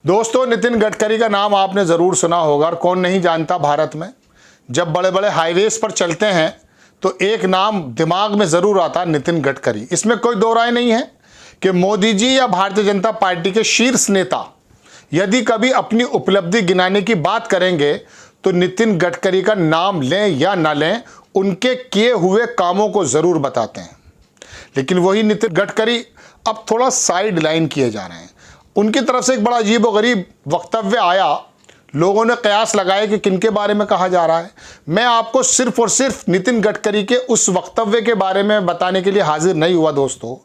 दोस्तों, नितिन गडकरी का नाम आपने ज़रूर सुना होगा और कौन नहीं जानता। भारत में जब बड़े बड़े हाईवेज़ पर चलते हैं तो एक नाम दिमाग में ज़रूर आता है, नितिन गडकरी। इसमें कोई दो राय नहीं है कि मोदी जी या भारतीय जनता पार्टी के शीर्ष नेता यदि कभी अपनी उपलब्धि गिनाने की बात करेंगे तो नितिन गडकरी का नाम लें या ना लें, उनके किए हुए कामों को ज़रूर बताते हैं। लेकिन वही नितिन गडकरी अब थोड़ा साइड लाइन किए जा रहे हैं। उनकी तरफ से एक बड़ा अजीब व गरीब वक्तव्य आया। लोगों ने कयास लगाया कि किनके बारे में कहा जा रहा है। मैं आपको सिर्फ और सिर्फ नितिन गडकरी के उस वक्तव्य के बारे में बताने के लिए हाजिर नहीं हुआ। दोस्तों,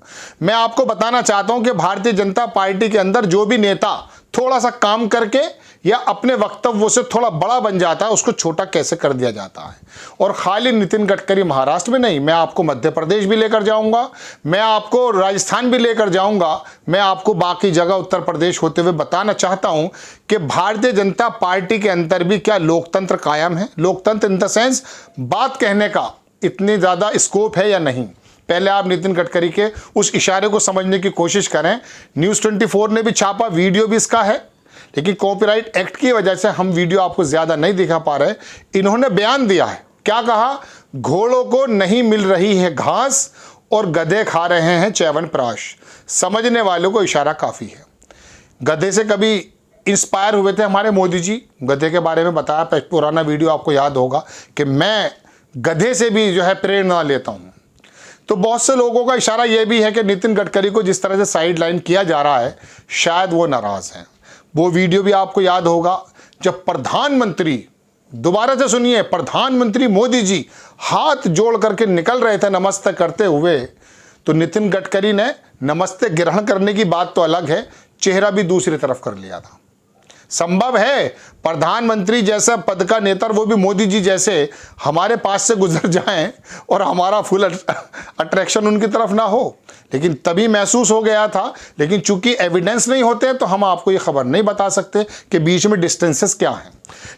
मैं आपको बताना चाहता हूं कि भारतीय जनता पार्टी के अंदर जो भी नेता थोड़ा सा काम करके या अपने वक्तव्यों से थोड़ा बड़ा बन जाता है, उसको छोटा कैसे कर दिया जाता है। और खाली नितिन गडकरी महाराष्ट्र में नहीं, मैं आपको मध्य प्रदेश भी लेकर जाऊंगा, मैं आपको राजस्थान भी लेकर जाऊंगा, मैं आपको बाकी जगह उत्तर प्रदेश होते हुए बताना चाहता हूं कि भारतीय जनता पार्टी के अंदर भी क्या लोकतंत्र कायम है। लोकतंत्र इन द सेंस बात कहने का इतनी ज़्यादा स्कोप है या नहीं। पहले आप नितिन गडकरी के उस इशारे को समझने की कोशिश करें। न्यूज़ 24 ने भी छापा, वीडियो भी इसका है, लेकिन कॉपीराइट एक्ट की वजह से हम वीडियो आपको ज़्यादा नहीं दिखा पा रहे। इन्होंने बयान दिया है, क्या कहा? घोड़ों को नहीं मिल रही है घास और गधे खा रहे हैं च्यवनप्राश। समझने वालों को इशारा काफ़ी है। गधे से कभी इंस्पायर हुए थे हमारे मोदी जी। गधे के बारे में बताया, पुराना वीडियो आपको याद होगा कि मैं गधे से भी जो है प्रेरणा लेता हूँ। तो बहुत से लोगों का इशारा यह भी है कि नितिन गडकरी को जिस तरह से साइड लाइन किया जा रहा है, शायद वो नाराज़ हैं। वो वीडियो भी आपको याद होगा जब प्रधानमंत्री, दोबारा से सुनिए, प्रधानमंत्री मोदी जी हाथ जोड़ करके निकल रहे थे नमस्ते करते हुए, तो नितिन गडकरी ने नमस्ते ग्रहण करने की बात तो अलग है, चेहरा भी दूसरी तरफ कर लिया था। संभव है प्रधानमंत्री जैसा पद का नेता, वो भी मोदी जी जैसे, हमारे पास से गुजर जाएं और हमारा फुल अट्रैक्शन उनकी तरफ ना हो, लेकिन तभी महसूस हो गया था। लेकिन चूंकि एविडेंस नहीं होते तो हम आपको ये खबर नहीं बता सकते कि बीच में डिस्टेंसेस क्या हैं।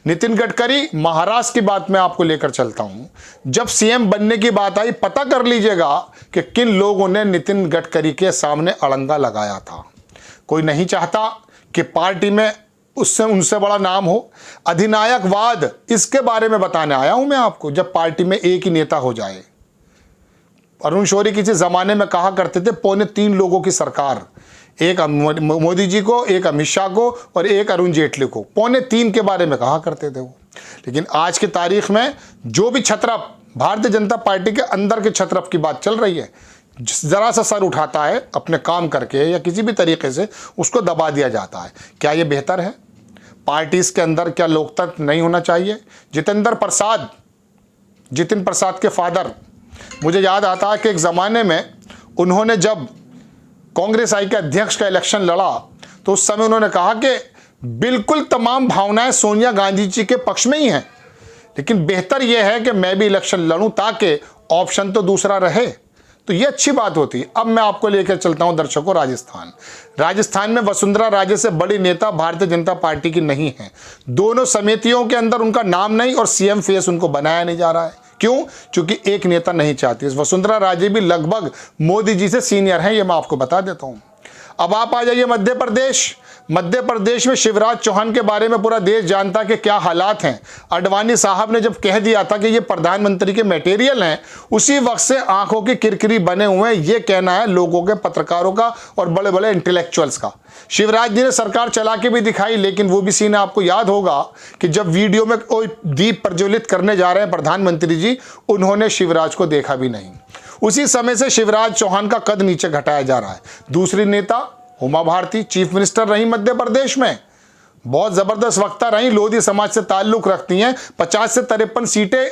नितिन गडकरी महाराष्ट्र की बात मैं आपको लेकर चलता हूं। जब सीएम बनने की बात आई, पता कर लीजिएगा कि किन लोगों ने नितिन गडकरी के सामने अड़ंगा लगाया था। कोई नहीं चाहता कि पार्टी में उससे उनसे बड़ा नाम हो। अधिनायकवाद, इसके बारे में बताने आया हूं मैं आपको। जब पार्टी में एक ही नेता हो जाए, अरुण शौरी किसी जमाने में कहा करते थे 3.25 लोगों की सरकार, एक मोदी जी को, एक अमित शाह को और एक अरुण जेटली को, 3.25 के बारे में कहा करते थे वो। लेकिन आज की तारीख में जो भी छत्रप, भारतीय जनता पार्टी के अंदर के छत्रप की बात चल रही है, ज़रा सा सर उठाता है अपने काम करके या किसी भी तरीके से, उसको दबा दिया जाता है। क्या ये बेहतर है? पार्टीज़ के अंदर क्या लोकतंत्र नहीं होना चाहिए? जितिन प्रसाद के फादर, मुझे याद आता है कि एक ज़माने में उन्होंने जब कांग्रेस आई के अध्यक्ष का इलेक्शन लड़ा तो उस समय उन्होंने कहा कि बिल्कुल तमाम भावनाएं सोनिया गांधी जी के पक्ष में ही हैं, लेकिन बेहतर यह है कि मैं भी इलेक्शन लड़ूं ताकि ऑप्शन तो दूसरा रहे। तो ये अच्छी बात होती है। अब मैं आपको लेकर चलता हूं दर्शकों राजस्थान में वसुंधरा राजे से बड़ी नेता भारतीय जनता पार्टी की नहीं है। दोनों समितियों के अंदर उनका नाम नहीं और सीएम फेस उनको बनाया नहीं जा रहा है। क्यों? क्योंकि एक नेता नहीं चाहती। वसुंधरा राजे भी लगभग मोदी जी से सीनियर हैं, ये मैं आपको बता देता हूं। अब आप आ जाइए मध्य प्रदेश में शिवराज चौहान के बारे में पूरा देश जानता कि क्या हालात हैं। अडवाणी साहब ने जब कह दिया था कि ये प्रधानमंत्री के मटेरियल हैं, उसी वक्त से आंखों की किरकिरी बने हुए हैं। ये कहना है लोगों के, पत्रकारों का और बड़े बड़े इंटेलेक्चुअल्स का। शिवराज जी ने सरकार चला के भी दिखाई, लेकिन वो भी सीन आपको याद होगा कि जब वीडियो में कोई दीप प्रज्वलित करने जा रहे हैं प्रधानमंत्री जी, उन्होंने शिवराज को देखा भी नहीं। उसी समय से शिवराज चौहान का कद नीचे घटाया जा रहा है। दूसरी नेता उमा भारती चीफ मिनिस्टर रही मध्य प्रदेश में, बहुत ज़बरदस्त वक्ता रही, लोधी समाज से ताल्लुक़ रखती हैं। 50 से 53 सीटें,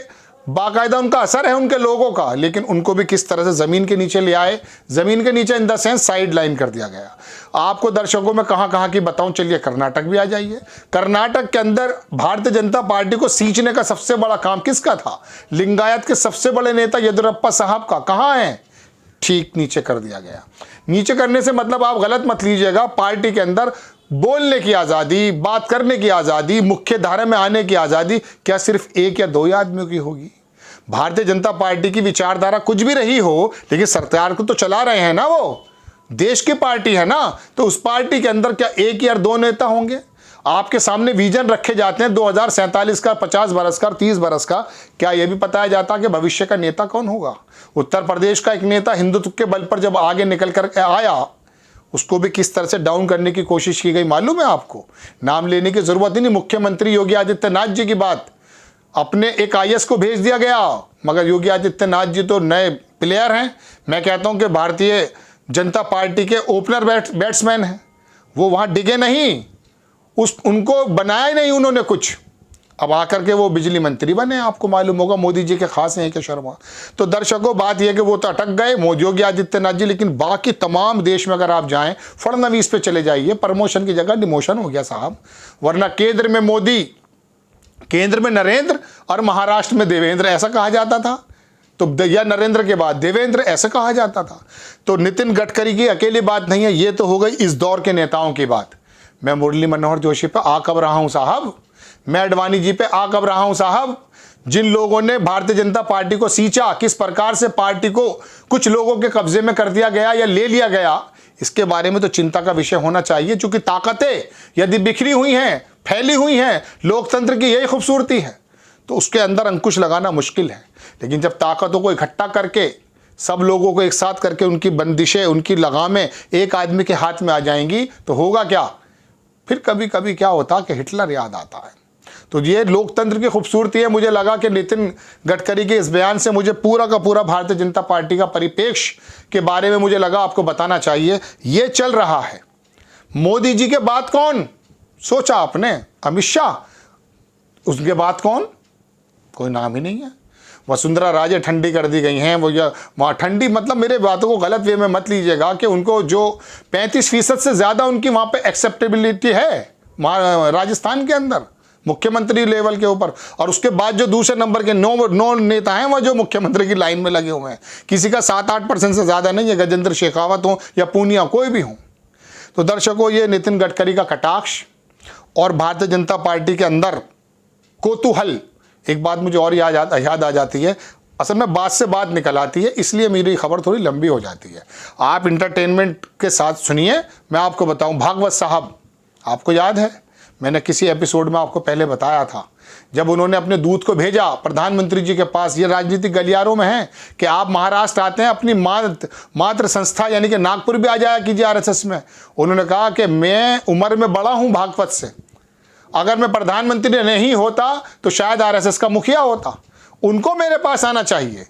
बाकायदा उनका असर है उनके लोगों का, लेकिन उनको भी किस तरह से ज़मीन के नीचे ले आए, ज़मीन के नीचे in the sense side line कर दिया गया। आपको दर्शकों में कहाँ कहाँ की बताऊं, चलिए कर्नाटक भी आ जाइए। कर्नाटक के अंदर भारतीय जनता पार्टी को सींचने का सबसे बड़ा काम किसका था? लिंगायत के सबसे बड़े नेता येदियुरप्पा साहब का। कहाँ हैं? ठीक नीचे कर दिया गया। नीचे करने से मतलब आप गलत मत लीजिएगा, पार्टी के अंदर बोलने की आज़ादी, बात करने की आज़ादी, मुख्य धारा में आने की आज़ादी क्या सिर्फ एक या दो ही आदमियों की होगी? भारतीय जनता पार्टी की विचारधारा कुछ भी रही हो, लेकिन सरकार को तो चला रहे हैं ना वो। देश की पार्टी है ना, तो उस पार्टी के अंदर क्या एक या दो नेता होंगे? आपके सामने विजन रखे जाते हैं 2047 का, 50 बरस का, 30 बरस का। क्या यह भी बताया जाता कि भविष्य का नेता कौन होगा? उत्तर प्रदेश का एक नेता हिंदुत्व के बल पर जब आगे निकल कर आया, उसको भी किस तरह से डाउन करने की कोशिश की गई मालूम है आपको? नाम लेने की जरूरत ही नहीं। मुख्यमंत्री योगी आदित्यनाथ जी की बात, अपने एक आईएएस को भेज दिया गया, मगर योगी आदित्यनाथ जी तो नए प्लेयर हैं। मैं कहता हूं कि भारतीय जनता पार्टी के ओपनर बैट्समैन हैं, वो वहां डिगे नहीं, उनको बनाया ही नहीं उन्होंने कुछ। अब आकर के वो बिजली मंत्री बने, आपको मालूम होगा मोदी जी के खास हैं के शर्मा। तो दर्शकों, बात यह कि वो तो अटक गए योगी आदित्यनाथ जी, लेकिन बाकी तमाम देश में अगर आप जाएं, फडणवीस पे चले जाइए, प्रमोशन की जगह डिमोशन हो गया साहब। वरना केंद्र में मोदी, केंद्र में नरेंद्र और महाराष्ट्र में देवेंद्र, ऐसा कहा जाता था। तो या नरेंद्र के बाद देवेंद्र, ऐसा कहा जाता था। तो नितिन गडकरी की अकेली बात नहीं है, ये तो हो गई इस दौर के नेताओं की बात। मैं मुरली मनोहर जोशी पे आ कब रहा हूं साहब, मैं अडवाणी जी पे आ कब रहा हूं साहब। जिन लोगों ने भारतीय जनता पार्टी को सींचा, किस प्रकार से पार्टी को कुछ लोगों के कब्जे में कर दिया गया या ले लिया गया, इसके बारे में तो चिंता का विषय होना चाहिए। क्योंकि ताकतें यदि बिखरी हुई हैं, फैली हुई हैं, लोकतंत्र की यही खूबसूरती है, तो उसके अंदर अंकुश लगाना मुश्किल है। लेकिन जब ताकतों को इकट्ठा करके, सब लोगों को एक साथ करके उनकी बंदिशें, उनकी लगामें एक आदमी के हाथ में आ जाएंगी, तो होगा क्या? फिर कभी कभी क्या होता कि हिटलर याद आता है। तो ये लोकतंत्र की खूबसूरती है। मुझे लगा कि नितिन गडकरी के इस बयान से मुझे पूरा का पूरा भारतीय जनता पार्टी का परिप्रेक्ष्य के बारे में मुझे लगा आपको बताना चाहिए। ये चल रहा है। मोदी जी के बाद कौन सोचा आपने? अमित शाह। उसके बाद कौन? कोई नाम ही नहीं है। वसुंधरा राजे ठंडी कर दी गई हैं। वो वहाँ ठंडी मतलब, मेरे बातों को गलत वे में मत लीजिएगा, कि उनको जो 35% से ज़्यादा उनकी वहाँ पे एक्सेप्टेबिलिटी है राजस्थान के अंदर मुख्यमंत्री लेवल के ऊपर। और उसके बाद जो दूसरे नंबर के 9 नेता हैं, वह जो मुख्यमंत्री की लाइन में लगे हुए हैं, किसी का 7-8% से ज़्यादा नहीं है। गजेंद्र शेखावत हो या पूनिया, कोई भी हो। तो दर्शकों, ये नितिन गडकरी का कटाक्ष और भारतीय जनता पार्टी के अंदर कौतूहल। एक बात मुझे और याद आ जाती है, असल में बात से बात निकल आती है, इसलिए मेरी खबर थोड़ी लंबी हो जाती है। आप इंटरटेनमेंट के साथ सुनिए। मैं आपको बताऊं, भागवत साहब, आपको याद है, मैंने किसी एपिसोड में आपको पहले बताया था, जब उन्होंने अपने दूत को भेजा प्रधानमंत्री जी के पास, ये राजनीतिक गलियारों में है कि आप महाराष्ट्र आते हैं, अपनी मातृ संस्था यानी कि नागपुर भी आ जाया कीजिए आरएसएस में। उन्होंने कहा कि मैं उम्र में बड़ा हूं भागवत से, अगर मैं प्रधानमंत्री नहीं होता तो शायद आरएसएस का मुखिया होता, उनको मेरे पास आना चाहिए।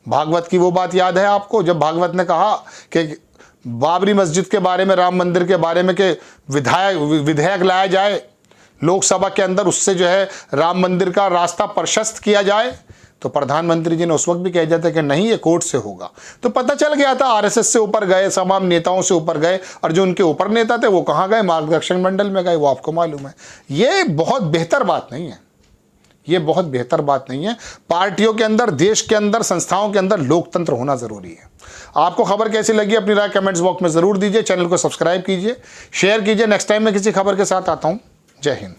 भागवत की वो बात याद है आपको, जब भागवत ने कहा कि बाबरी मस्जिद के बारे में, राम मंदिर के बारे में, के विधेयक लाया जाए लोकसभा के अंदर, उससे जो है राम मंदिर का रास्ता प्रशस्त किया जाए, तो प्रधानमंत्री जी ने उस वक्त भी कह दिया था कि नहीं, ये कोर्ट से होगा। तो पता चल गया था, आरएसएस से ऊपर गए, तमाम नेताओं से ऊपर गए, और जो उनके ऊपर नेता थे वो कहाँ गए? मार्गदर्शन मंडल में गए, वो आपको मालूम है। ये बहुत बेहतर बात नहीं है, ये बहुत बेहतर बात नहीं है। पार्टियों के अंदर, देश के अंदर, संस्थाओं के अंदर लोकतंत्र होना जरूरी है। आपको खबर कैसी लगी अपनी राय कमेंट्स बॉक्स में जरूर दीजिए। चैनल को सब्सक्राइब कीजिए, शेयर कीजिए। नेक्स्ट टाइम मैं किसी खबर के साथ आता हूं। जय हिंद।